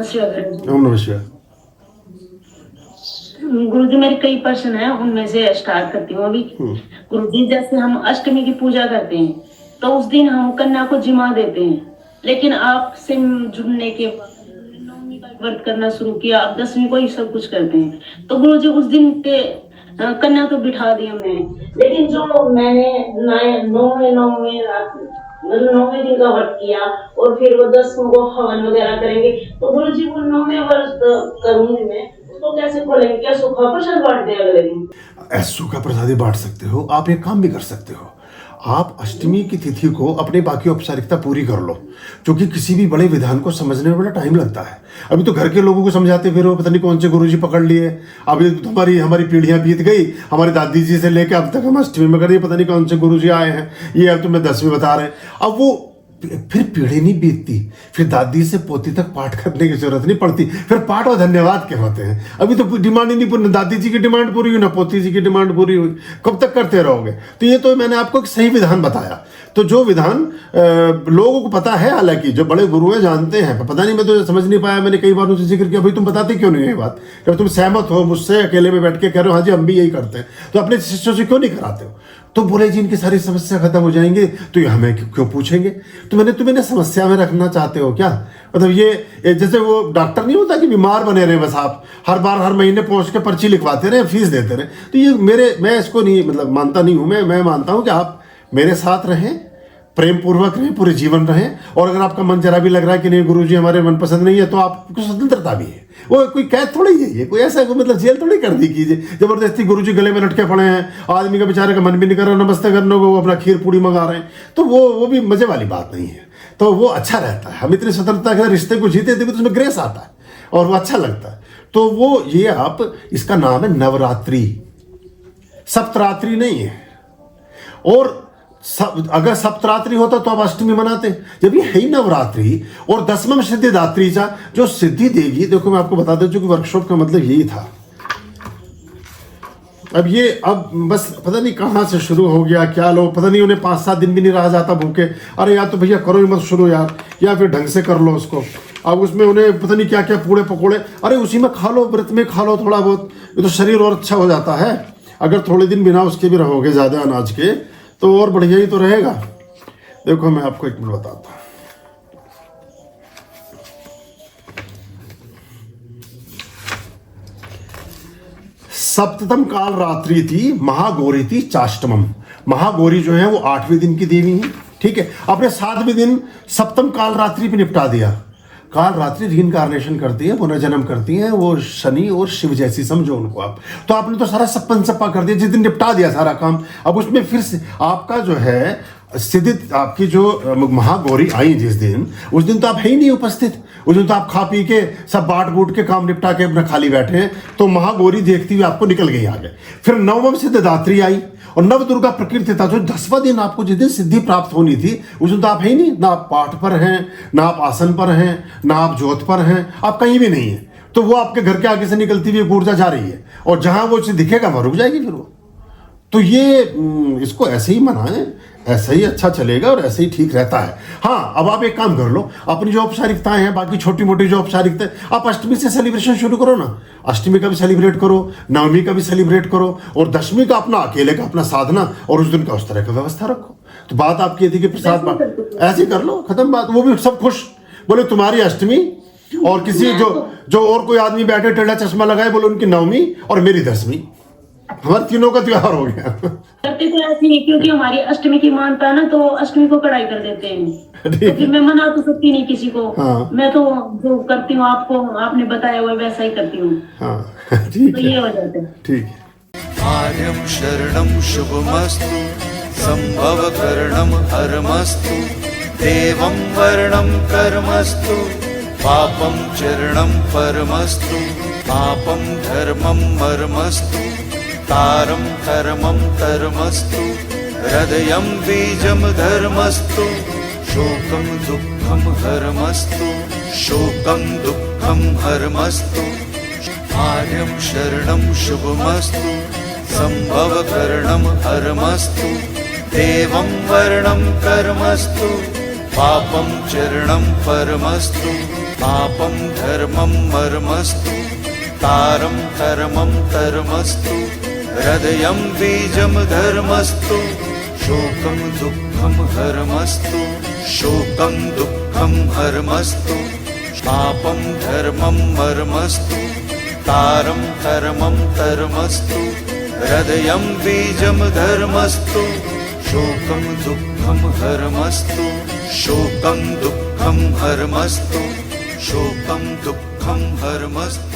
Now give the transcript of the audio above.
शिवाय। ओम नमः शिवाय। गुरुजी मेरे कई प्रश्न है, उनमें से स्टार्ट करती हूँ अभी। गुरुजी जैसे हम अष्टमी की पूजा करते हैं तो उस दिन हम कन्या को जिमा देते हैं, लेकिन आपसे जुड़ने के बाद हमने नवमी का व्रत करना शुरू किया, अब 10वीं को ही सब कुछ करते हैं। तो गुरुजी उस दिन पे कन्या तो बिठा दी हमने, लेकिन जो मैंने नौवे रात मतलब 9वें दिन का व्रत किया और फिर वो 10वें को हवन वगैरह करेंगे, तो गुरुजी वो 9वें व्रत करूंगी मैं, उसको कैसे खोलेंगे? क्या सूखा प्रसाद बांट दे अगले दिन? सूखा प्रसाद ही बांट सकते हो। आप एक काम भी कर सकते हो, आप अष्टमी की तिथि को अपने बाकी औपचारिकता पूरी कर लो, क्योंकि किसी भी बड़े विधान को समझने में बड़ा टाइम लगता है। अभी तो घर के लोगों को समझाते फिर वो पता नहीं कौन से गुरुजी पकड़ लिए। अभी तो हमारी पीढ़ियां बीत गई, हमारी दादी जी से लेकर अब तक हम अष्टमी में कर दिए, पता नहीं कौन से गुरुजी आए हैं, ये अब तुम्हें 10वीं बता रहे हैं। अब वो फिर पीढ़ी नहीं बीतती, फिर दादी से पोती तक पाठ करने की जरूरत नहीं पड़ती, फिर पाठ और धन्यवाद के होते हैं। अभी तो डिमांड ही नहीं पूरी, दादी जी की डिमांड पूरी हुई ना पोती जी की डिमांड पूरी हुई, कब तक करते रहोगे? तो ये तो मैंने आपको एक सही विधान बताया। तो जो विधान लोगों को पता है, हालांकि जो बड़े गुरु हैं जानते हैं, पता नहीं मैं तो समझ नहीं पाया। मैंने कई बार उनसे जिक्र किया, भाई तुम बताते क्यों नहीं है ये बात? जब तुम सहमत हो मुझसे अकेले में बैठ के कह रहे हो हाँ जी हम भी यही करते हैं, तो अपने शिष्यों से क्यों नहीं कराते हो? तो बोले जी इनकी सारी समस्या खत्म हो जाएंगे तो ये हमें क्यों पूछेंगे? तो मैंने समस्या में रखना चाहते हो क्या? मतलब ये जैसे वो डॉक्टर नहीं होता कि बीमार बने रहे, बस आप हर महीने पहुंच के पर्ची लिखवाते रहे, फीस देते रहे। तो ये मैं इसको नहीं मतलब मानता नहीं हूं। मैं मानता हूं कि आप मेरे साथ रहें, प्रेम पूर्वक रहें, पूरे जीवन रहें। और अगर आपका मन जरा भी लग रहा है कि नहीं गुरुजी हमारे मन पसंद नहीं है, तो आपको स्वतंत्रता भी है। वो कोई कैद थोड़ी है, ये कोई ऐसा मतलब जेल थोड़ी कर दी कीजिए जबरदस्ती गुरुजी गले में लटके पड़े हैं, आदमी का बेचारे का मन भी नहीं कर रहा नमस्ते करने को, वो अपना खीर पूड़ी मंगा रहे हैं, तो वो भी मजे वाली बात नहीं है। तो वो अच्छा रहता है, हम इतनी स्वतंत्रता के रिश्ते को जीते थे तो उसमें ग्रेस आता है और वो अच्छा लगता है। तो वो ये आप, इसका नाम है नवरात्रि, सप्तरात्रि नहीं है। और अगर सप्तरात्रि होता तो आप अष्टमी मनाते, जब ये है ही नवरात्रि और 10वां सिद्धिदात्री चा जो सिद्धि देगी। देखो मैं आपको बता दूं, जो कि वर्कशॉप का मतलब यही था। अब बस पता नहीं कहां से शुरू हो गया, क्या लोग पता नहीं, उन्हें 5-7 दिन भी नहीं रहा जाता भूखे। अरे यार तो भैया करो ही मत शुरू यार, या फिर ढंग से कर लो उसको। अब उसमें उन्हें पता नहीं क्या क्या पूड़े पकोड़े, अरे उसी में खा लो, व्रत में खा लो थोड़ा बहुत, ये तो शरीर और अच्छा हो जाता है। अगर थोड़े दिन बिना उसके भी रहोगे ज्यादा अनाज के तो और बढ़िया ही तो रहेगा। देखो मैं आपको एक मिनट बताता हूं। सप्तम काल रात्रि थी, महागौरी थी चाष्टमम। महागौरी जो है वो 8वें दिन की देवी है, ठीक है। अपने 7वें दिन सप्तम काल रात्रि पे निपटा दिया। काल रात्रि रीइंकारनेशन करती है, पुनर्जन्म करती है, वो शनि और शिव जैसी समझो उनको आप। तो आपने तो सारा सप्पन सप्पा कर दिया, जिस दिन निपटा दिया सारा काम। अब उसमें फिर से आपका जो है सिद्धि, आपकी जो महागौरी आई जिस दिन, उस दिन तो आप है ही नहीं उपस्थित। उस दिन तो आप खा पी के सब बांट बूट के काम निपटा के अपना खाली बैठे हैं। तो महागौरी देखती हुई आपको निकल गई आगे। फिर 9वां सिद्धिदात्री आई और नव दुर्गा प्रकृति था, जो 10वां दिन आपको जिस दिन सिद्धि प्राप्त होनी थी, उस दिन तो आप है ही नहीं। ना आप पाठ पर हैं, ना आप आसन पर हैं, ना आप ज्योत पर हैं, आप कहीं भी नहीं है। तो वो आपके घर के आगे से निकलती हुई ऊर्जा जा रही है और जहां वो उसे दिखेगा वहां रुक जाएगी फिर वो। तो ये इसको ऐसे ही मनाएं, ऐसा ही अच्छा चलेगा और ऐसे ही ठीक रहता है। हाँ, अब आप एक काम कर लो, अपनी जो औपचारिकताएं हैं, बाकी छोटी मोटी जो औपचारिकताएं, आप अष्टमी से सेलिब्रेशन शुरू करो ना। अष्टमी का भी सेलिब्रेट करो, नवमी का भी सेलिब्रेट करो, और 10वीं का अपना अकेले का अपना साधना, और उस दिन का उस तरह का व्यवस्था रखो। तो बात आपकी ये थी कि प्रसाद ऐसे कर लो, खत्म बात। वो भी सब खुश, बोले तुम्हारी अष्टमी, और किसी जो और कोई आदमी बैठे टेढ़ा चश्मा लगाए, बोले उनकी नवमी और मेरी 10वीं, हमारे तीनों का त्योहार हो गया। करते तो ऐसे ही, क्योंकि हमारी अष्टमी की मानता है ना, तो अष्टमी को कड़ाई कर देते हैं। तो फिर मैं मना तो सकती नहीं किसी को। हाँ। मैं तो जो करती हूँ, आपको आपने बताया हुआ वैसा ही करती हूँ। हाँ, ठीक तो ये हो जाता है। ठीक है। आर्यं शरणं शुभमस्तु, संभव करणं हरमस्तु, देवं वर्णं कर्मस्तु, पापं चरणं परमस्तु, पापं धर्मं मर्मस्तु, तारं धर्मं धर्मस्तु, हृदयं बीजं धर्मस्तु, शोकं दुःखं हरमस्तु, शोकं दुःखं हरमस्तु। आर्यं शरणं शुभमस्तु, संभव करणं हरमस्तु, देवं वर्णं कर्मस्तु, पापं चरणं परमस्तु, पापं धर्मं मर्मस्तु तारं कर्मं कर्मस्तु हृदयं बीजं धर्मस्तु शोकं दुःखं हर्मस्तु शोकं दुःखं हर्मस्तु पापं धर्मं मर्मस्तु तारं कर्मं कर्मस्तु हृदयं बीजं धर्मस्तु शोकं दुःखं हर्मस्तु शोकं दुःखं हर्मस्तु शोकं दुःखं हर्मस्तु